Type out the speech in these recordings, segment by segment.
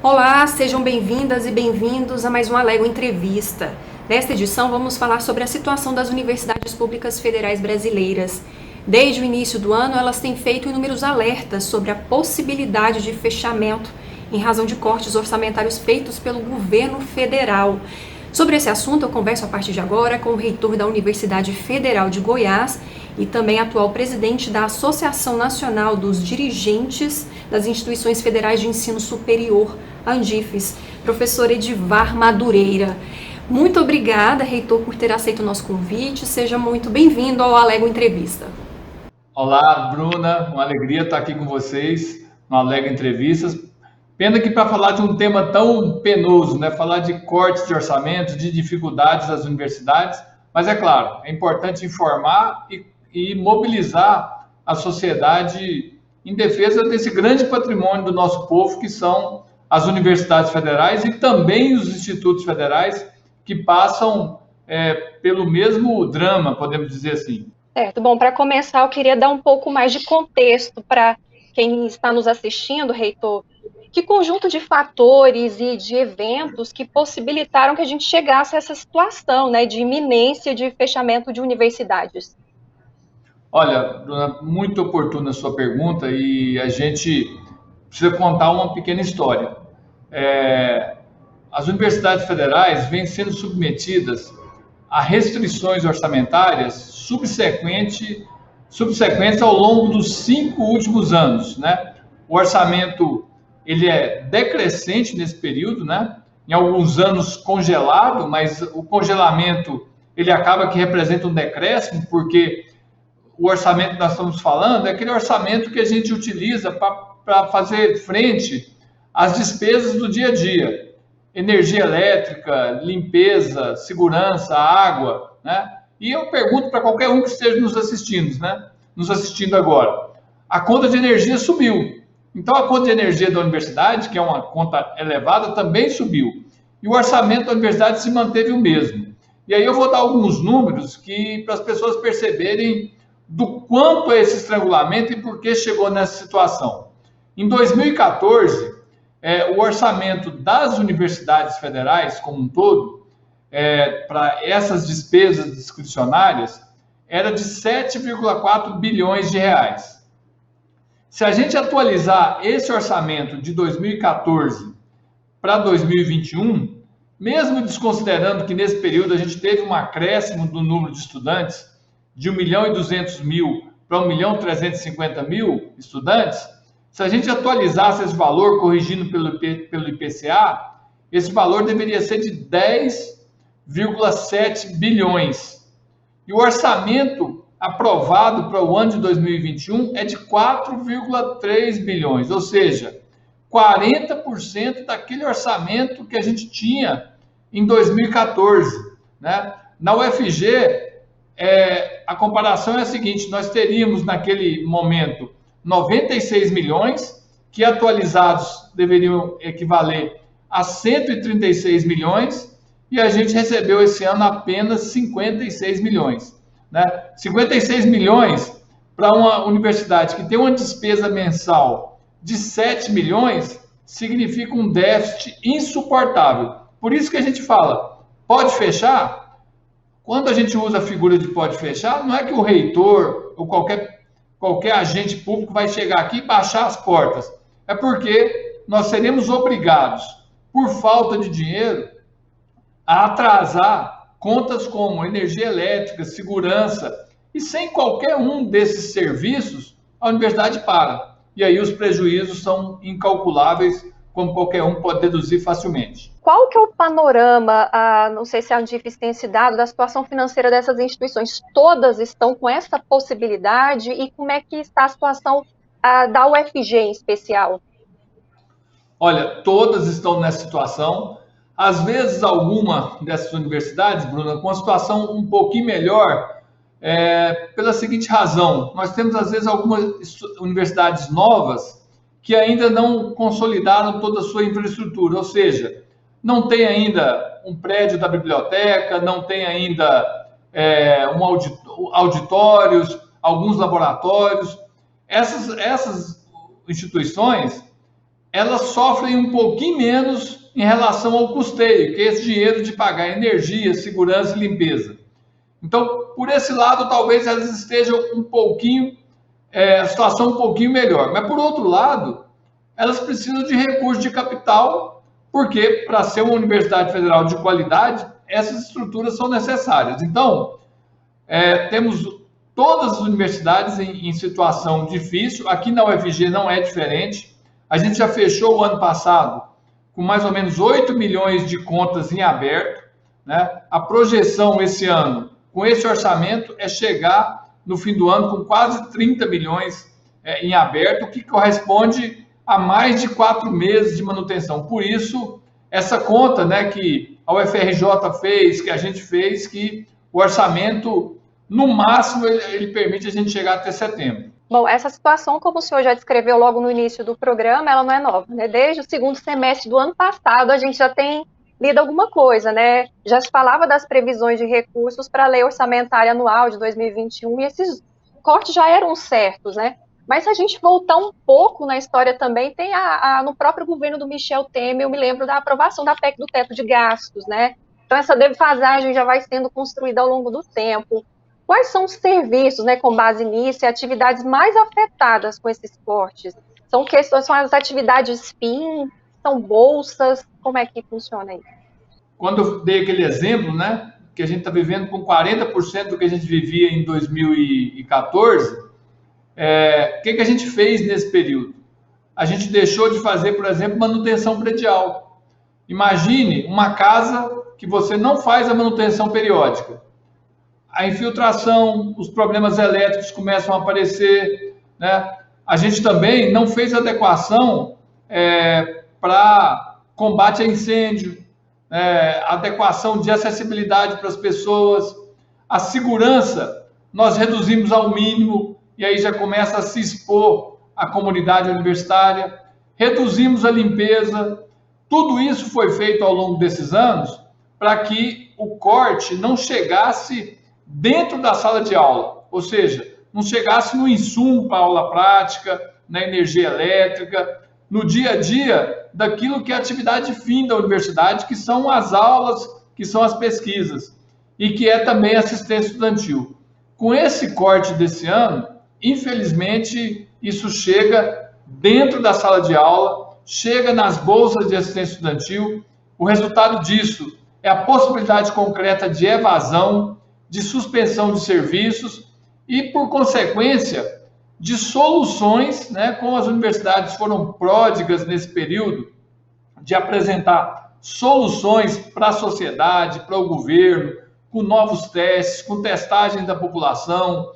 Olá, sejam bem-vindas e bem-vindos a mais um Alego Entrevista. Nesta edição vamos falar sobre a situação das universidades públicas federais brasileiras. Desde o início do ano, elas têm feito inúmeros alertas sobre a possibilidade de fechamento em razão de cortes orçamentários feitos pelo governo federal. Sobre esse assunto, eu converso a partir de agora com o reitor da Universidade Federal de Goiás e também atual presidente da Associação Nacional dos Dirigentes das Instituições Federais de Ensino Superior, Andifes, professor Edivar Madureira. Muito obrigada, reitor, por ter aceito o nosso convite. Seja muito bem-vindo ao Alego Entrevista. Olá, Bruna. Uma alegria estar aqui com vocês no Alego Entrevistas. Pena que para falar de um tema tão penoso, né? Falar de cortes de orçamento, de dificuldades das universidades, mas é claro, é importante informar e mobilizar a sociedade em defesa desse grande patrimônio do nosso povo, que são as universidades federais e também os institutos federais que passam pelo mesmo drama, podemos dizer assim. Certo. Bom, para começar, eu queria dar um pouco mais de contexto para quem está nos assistindo, reitor. Que conjunto de fatores e de eventos que possibilitaram que a gente chegasse a essa situação, né, de iminência de fechamento de universidades? Olha, Bruna, muito oportuna a sua pergunta e a gente precisa contar uma pequena história. As universidades federais vêm sendo submetidas a restrições orçamentárias subsequentes ao longo dos 5 últimos anos, né? O orçamento ele é decrescente nesse período, né? Em alguns anos congelado, mas o congelamento ele acaba que representa um decréscimo, porque o orçamento que nós estamos falando é aquele orçamento que a gente utiliza para fazer frente às despesas do dia a dia. Energia elétrica, limpeza, segurança, água, né? E eu pergunto para qualquer um que esteja nos assistindo, né? Nos assistindo agora. A conta de energia subiu. Então, a conta de energia da universidade, que é uma conta elevada, também subiu. E o orçamento da universidade se manteve o mesmo. E aí eu vou dar alguns números para as pessoas perceberem do quanto é esse estrangulamento e por que chegou nessa situação. Em 2014, o orçamento das universidades federais como um todo, para essas despesas discricionárias, era de 7,4 bilhões de reais. Se a gente atualizar esse orçamento de 2014 para 2021, mesmo desconsiderando que nesse período a gente teve um acréscimo do número de estudantes de 1.200.000 para 1.350.000 estudantes, se a gente atualizasse esse valor, corrigindo pelo IPCA, esse valor deveria ser de 10,7 bilhões. E o orçamento aprovado para o ano de 2021 é de 4,3 bilhões, ou seja, 40% daquele orçamento que a gente tinha em 2014, né? Na UFG, a comparação é a seguinte: nós teríamos naquele momento 96 milhões, que atualizados deveriam equivaler a 136 milhões, e a gente recebeu esse ano apenas 56 milhões. Né? 56 milhões para uma universidade que tem uma despesa mensal de 7 milhões significa um déficit insuportável. Por isso que a gente fala, pode fechar? Quando a gente usa a figura de pode fechar, não é que o reitor ou qualquer agente público vai chegar aqui e baixar as portas. É porque nós seremos obrigados, por falta de dinheiro, a atrasar contas como energia elétrica, segurança, e sem qualquer um desses serviços, a universidade para. E aí os prejuízos são incalculáveis, como qualquer um pode deduzir facilmente. Qual que é o panorama, não sei se a Andifes tem esse dado, da situação financeira dessas instituições? Todas estão com essa possibilidade? E como é que está a situação da UFG em especial? Olha, todas estão nessa situação. Às vezes, alguma dessas universidades, Bruna, com uma situação um pouquinho melhor, pela seguinte razão: nós temos, às vezes, algumas universidades novas que ainda não consolidaram toda a sua infraestrutura, ou seja, não tem ainda um prédio da biblioteca, não tem ainda auditórios, alguns laboratórios. Essas instituições elas sofrem um pouquinho menos em relação ao custeio, que é esse dinheiro de pagar energia, segurança e limpeza. Então, por esse lado, talvez elas estejam um pouquinho, a situação um pouquinho melhor. Mas, por outro lado, elas precisam de recursos de capital, porque, para ser uma universidade federal de qualidade, essas estruturas são necessárias. Então, temos todas as universidades em situação difícil. Aqui na UFG não é diferente. A gente já fechou o ano passado com mais ou menos 8 milhões de contas em aberto, né? A projeção esse ano, com esse orçamento, é chegar no fim do ano com quase 30 milhões em aberto, o que corresponde a mais de 4 meses de manutenção. Por isso, essa conta, né, que a UFRJ fez, que a gente fez, que o orçamento, no máximo, ele permite a gente chegar até setembro. Bom, essa situação, como o senhor já descreveu logo no início do programa, ela não é nova, né? Desde o segundo semestre do ano passado, a gente já tem lido alguma coisa, né? Já se falava das previsões de recursos para a lei orçamentária anual de 2021 e esses cortes já eram certos, né? Mas se a gente voltar um pouco na história também, tem no próprio governo do Michel Temer, eu me lembro da aprovação da PEC do teto de gastos, né? Então essa defasagem já vai sendo construída ao longo do tempo. Quais são os serviços, né, com base nisso, e atividades mais afetadas com esses cortes? São as atividades fim, são bolsas, como é que funciona isso? Quando eu dei aquele exemplo, né, que a gente está vivendo com 40% do que a gente vivia em 2014, o que a gente fez nesse período? A gente deixou de fazer, por exemplo, manutenção predial. Imagine uma casa que você não faz a manutenção periódica. A infiltração, os problemas elétricos começam a aparecer, né? A gente também não fez adequação para combate a incêndio, adequação de acessibilidade para as pessoas, a segurança nós reduzimos ao mínimo e aí já começa a se expor a comunidade universitária, reduzimos a limpeza, tudo isso foi feito ao longo desses anos para que o corte não chegasse dentro da sala de aula, ou seja, não chegasse no insumo para a aula prática, na energia elétrica, no dia a dia daquilo que é a atividade fim da universidade, que são as aulas, que são as pesquisas, e que é também assistência estudantil. Com esse corte desse ano, infelizmente, isso chega dentro da sala de aula, chega nas bolsas de assistência estudantil. O resultado disso é a possibilidade concreta de evasão, de suspensão de serviços e, por consequência, de soluções, né, como as universidades foram pródigas nesse período, de apresentar soluções para a sociedade, para o governo, com novos testes, com testagem da população,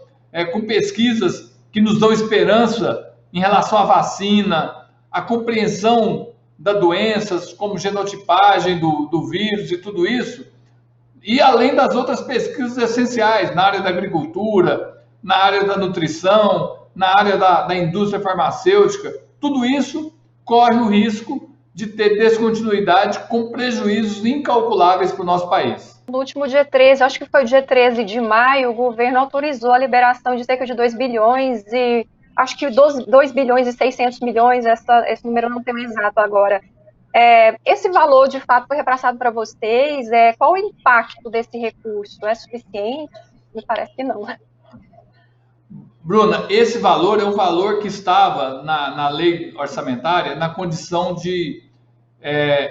com pesquisas que nos dão esperança em relação à vacina, à compreensão das doenças, como genotipagem do vírus e tudo isso, e além das outras pesquisas essenciais na área da agricultura, na área da nutrição, na área da indústria farmacêutica, tudo isso corre o risco de ter descontinuidade com prejuízos incalculáveis para o nosso país. No último dia 13, acho que foi o dia 13 de maio, o governo autorizou a liberação de cerca de 2 bilhões e acho que 2 bilhões e 600 milhões, esse número eu não tenho exato agora. Esse valor, de fato, foi repassado para vocês? Qual o impacto desse recurso? É suficiente? Me parece que não. Bruna, esse valor é um valor que estava na lei orçamentária na condição de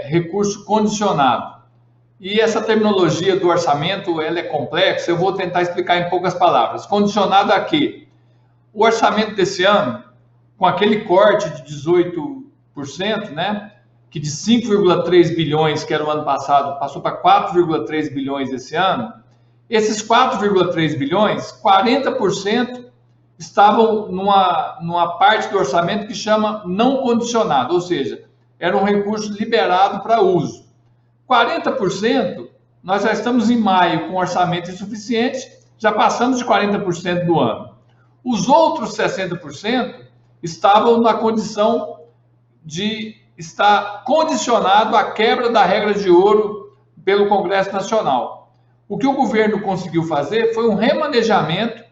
recurso condicionado. E essa terminologia do orçamento ela é complexa, eu vou tentar explicar em poucas palavras. Condicionado a quê? O orçamento desse ano, com aquele corte de 18%, né, que de 5,3 bilhões, que era o ano passado, passou para 4,3 bilhões esse ano, esses 4,3 bilhões, 40% estavam numa parte do orçamento que chama não condicionado, ou seja, era um recurso liberado para uso. 40%, nós já estamos em maio com orçamento insuficiente, já passamos de 40% do ano. Os outros 60% estavam na condição de estar condicionado à quebra da regra de ouro pelo Congresso Nacional. O que o governo conseguiu fazer foi um remanejamento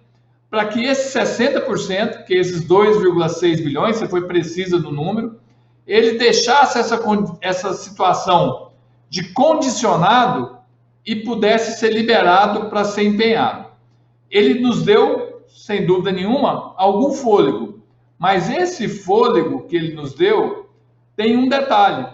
para que esses 60%, que esses 2,6 bilhões, você foi precisa no número, ele deixasse essa situação de condicionado e pudesse ser liberado para ser empenhado. Ele nos deu, sem dúvida nenhuma, algum fôlego, mas esse fôlego que ele nos deu tem um detalhe: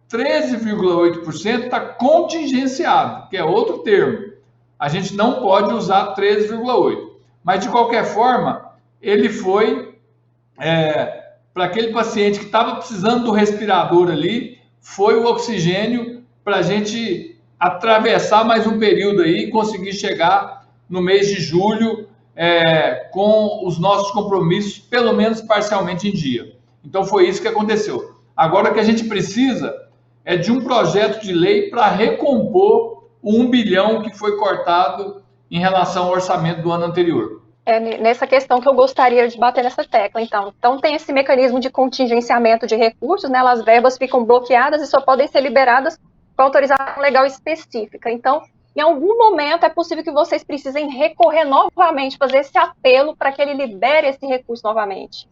13,8% está contingenciado, que é outro termo. A gente não pode usar 13,8%. Mas, de qualquer forma, ele foi para aquele paciente que estava precisando do respirador ali, foi o oxigênio para a gente atravessar mais um período aí e conseguir chegar no mês de julho com os nossos compromissos, pelo menos parcialmente em dia. Então, foi isso que aconteceu. Agora, o que a gente precisa é de um projeto de lei para recompor o 1 bilhão que foi cortado em relação ao orçamento do ano anterior. É nessa questão que eu gostaria de bater nessa tecla, então. Então, tem esse mecanismo de contingenciamento de recursos, né? As verbas ficam bloqueadas e só podem ser liberadas com autorização legal específica. Então, em algum momento é possível que vocês precisem recorrer novamente, fazer esse apelo para que ele libere esse recurso novamente.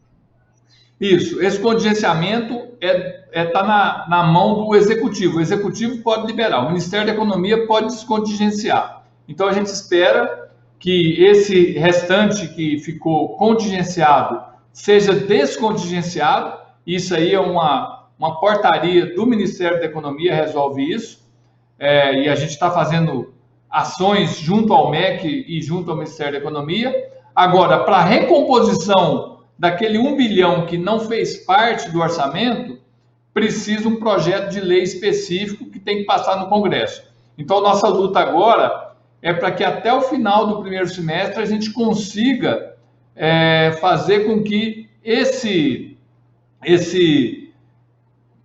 Isso, esse contingenciamento está na mão do Executivo. O Executivo pode liberar, o Ministério da Economia pode descontingenciar. Então, a gente espera que esse restante que ficou contingenciado seja descontingenciado. Isso aí é uma portaria do Ministério da Economia, resolve isso. E a gente está fazendo ações junto ao MEC e junto ao Ministério da Economia. Agora, para a recomposição daquele 1 bilhão que não fez parte do orçamento, precisa um projeto de lei específico que tem que passar no Congresso. Então, nossa luta agora é para que até o final do primeiro semestre a gente consiga fazer com que esse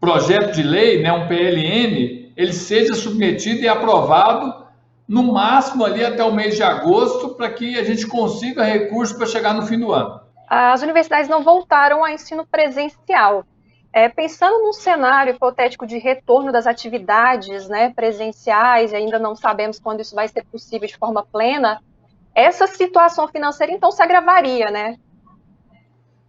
projeto de lei, né, um PLN, ele seja submetido e aprovado no máximo ali até o mês de agosto, para que a gente consiga recursos para chegar no fim do ano. As universidades não voltaram ao ensino presencial. Pensando num cenário hipotético de retorno das atividades, né, presenciais, e ainda não sabemos quando isso vai ser possível de forma plena, essa situação financeira, então, se agravaria, né?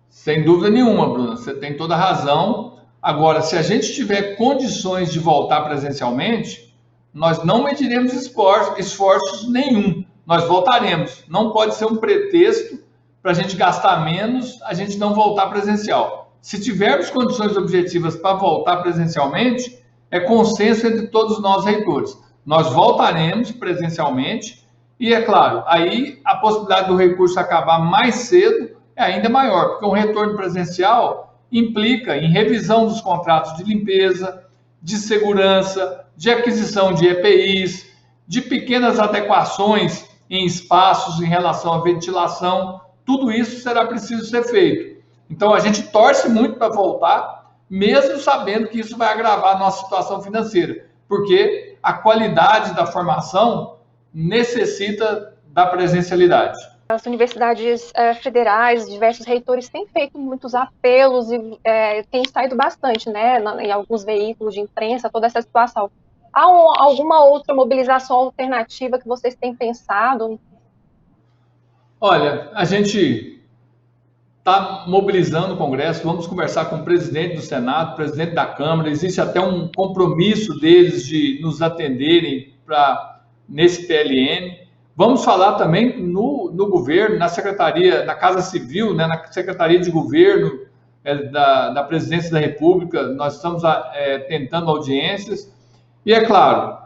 Sem dúvida nenhuma, Bruna, você tem toda a razão. Agora, se a gente tiver condições de voltar presencialmente, nós não mediremos esforços nenhum, nós voltaremos. Não pode ser um pretexto para a gente gastar menos, a gente não voltar presencial. Se tivermos condições objetivas para voltar presencialmente, é consenso entre todos nós reitores. Nós voltaremos presencialmente e, é claro, aí a possibilidade do recurso acabar mais cedo é ainda maior, porque um retorno presencial implica em revisão dos contratos de limpeza, de segurança, de aquisição de EPIs, de pequenas adequações em espaços em relação à ventilação. Tudo isso será preciso ser feito. Então, a gente torce muito para voltar, mesmo sabendo que isso vai agravar a nossa situação financeira, porque a qualidade da formação necessita da presencialidade. As universidades federais, diversos reitores têm feito muitos apelos e têm saído bastante, né, em alguns veículos de imprensa, toda essa situação. Há alguma outra mobilização alternativa que vocês têm pensado? Olha, a gente está mobilizando o Congresso, vamos conversar com o presidente do Senado, presidente da Câmara, existe até um compromisso deles de nos atenderem nesse PLN. Vamos falar também no governo, na Secretaria, na Casa Civil, né, na Secretaria de Governo da Presidência da República, nós estamos tentando audiências. E, é claro,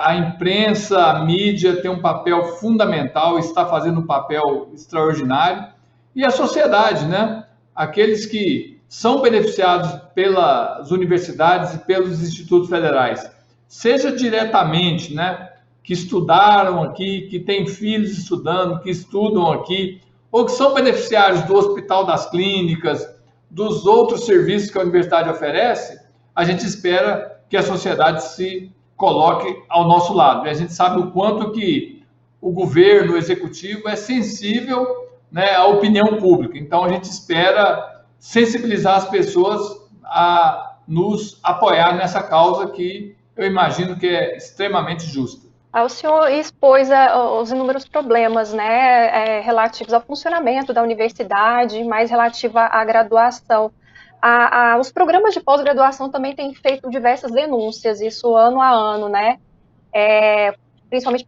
a imprensa, a mídia tem um papel fundamental, está fazendo um papel extraordinário. E a sociedade, né? Aqueles que são beneficiados pelas universidades e pelos institutos federais, seja diretamente, né, que estudaram aqui, que têm filhos estudando, que estudam aqui, ou que são beneficiários do Hospital das Clínicas, dos outros serviços que a universidade oferece, a gente espera que a sociedade se coloque ao nosso lado. E a gente sabe o quanto que o governo, o executivo é sensível, né, à opinião pública. Então, a gente espera sensibilizar as pessoas a nos apoiar nessa causa que eu imagino que é extremamente justa. O senhor expôs os inúmeros problemas, né, relativos ao funcionamento da universidade, mais relativa à graduação. Os programas de pós-graduação também têm feito diversas denúncias, isso ano a ano, né? Principalmente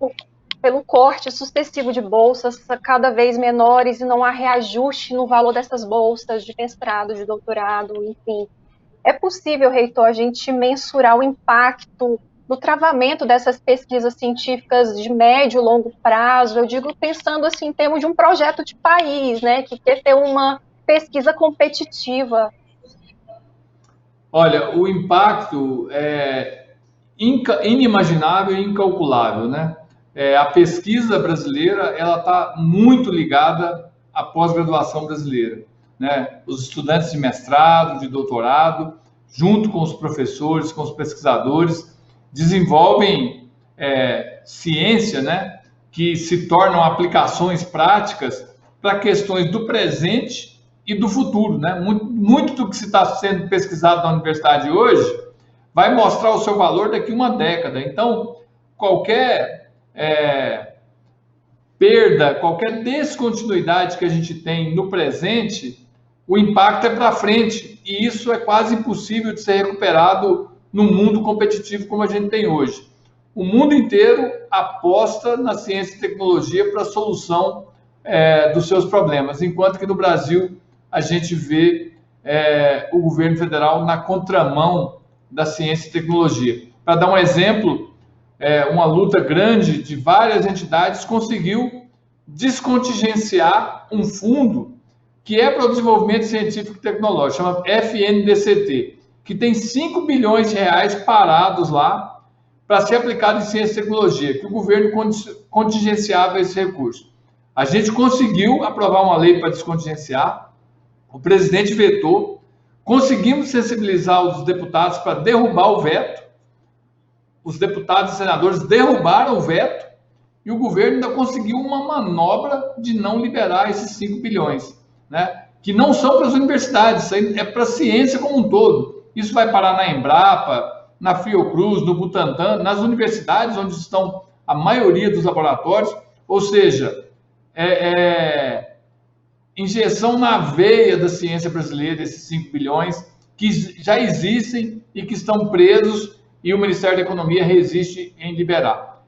pelo corte sucessivo de bolsas cada vez menores e não há reajuste no valor dessas bolsas de mestrado, de doutorado, enfim. É possível, reitor, a gente mensurar o impacto do travamento dessas pesquisas científicas de médio e longo prazo? Eu digo pensando assim, em termos de um projeto de país, né, que quer ter uma pesquisa competitiva. Olha, o impacto é inimaginável e incalculável, né? A pesquisa brasileira, ela está muito ligada à pós-graduação brasileira, né? Os estudantes de mestrado, de doutorado, junto com os professores, com os pesquisadores, desenvolvem ciência, né? Que se tornam aplicações práticas para questões do presente e do futuro, né? Muito do que se está sendo pesquisado na universidade hoje vai mostrar o seu valor daqui a uma década. Então, qualquer perda, qualquer descontinuidade que a gente tem no presente, o impacto é para frente. E isso é quase impossível de ser recuperado num mundo competitivo como a gente tem hoje. O mundo inteiro aposta na ciência e tecnologia para a solução dos seus problemas, enquanto que no Brasil a gente vê o governo federal na contramão da ciência e tecnologia. Para dar um exemplo, uma luta grande de várias entidades conseguiu descontingenciar um fundo que é para o desenvolvimento científico e tecnológico, chama FNDCT, que tem 5 bilhões de reais parados lá para ser aplicado em ciência e tecnologia, que o governo contingenciava esse recurso. A gente conseguiu aprovar uma lei para descontingenciar, o presidente vetou, conseguimos sensibilizar os deputados para derrubar o veto, os deputados e senadores derrubaram o veto e o governo ainda conseguiu uma manobra de não liberar esses 5 bilhões, né? Que não são para as universidades, isso aí é para a ciência como um todo. Isso vai parar na Embrapa, na Fiocruz, no Butantan, nas universidades onde estão a maioria dos laboratórios, ou seja, injeção na veia da ciência brasileira, esses 5 bilhões, que já existem e que estão presos e o Ministério da Economia resiste em liberar.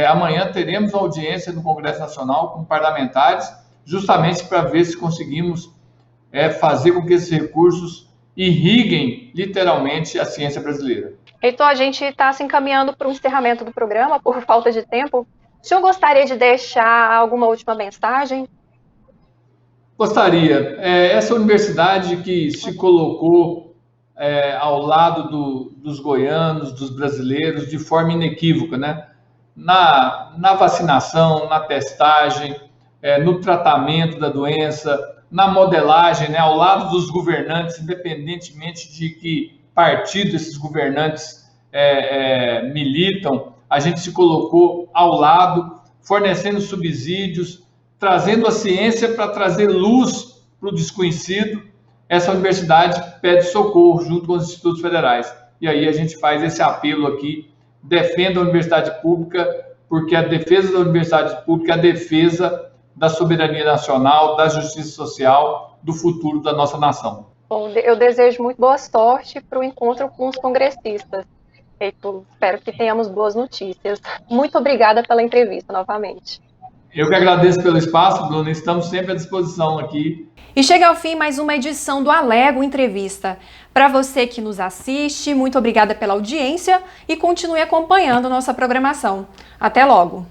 Amanhã teremos uma audiência no Congresso Nacional com parlamentares, justamente para ver se conseguimos fazer com que esses recursos irriguem literalmente a ciência brasileira. Reitor, a gente está se encaminhando para o encerramento do programa, por falta de tempo. O senhor gostaria de deixar alguma última mensagem? Gostaria. Essa universidade que se colocou ao lado dos goianos, dos brasileiros, de forma inequívoca, né? Na vacinação, na testagem, no tratamento da doença, na modelagem, né? Ao lado dos governantes, independentemente de que partido esses governantes militam, a gente se colocou ao lado, fornecendo subsídios, trazendo a ciência para trazer luz para o desconhecido. Essa universidade pede socorro junto com os institutos federais. E aí a gente faz esse apelo aqui, defenda a universidade pública, porque a defesa da universidade pública é a defesa da soberania nacional, da justiça social, do futuro da nossa nação. Bom, eu desejo muito boa sorte para o encontro com os congressistas. Espero que tenhamos boas notícias. Muito obrigada pela entrevista novamente. Eu que agradeço pelo espaço, Bruno, estamos sempre à disposição aqui. E chega ao fim mais uma edição do Alego Entrevista. Para você que nos assiste, muito obrigada pela audiência e continue acompanhando nossa programação. Até logo!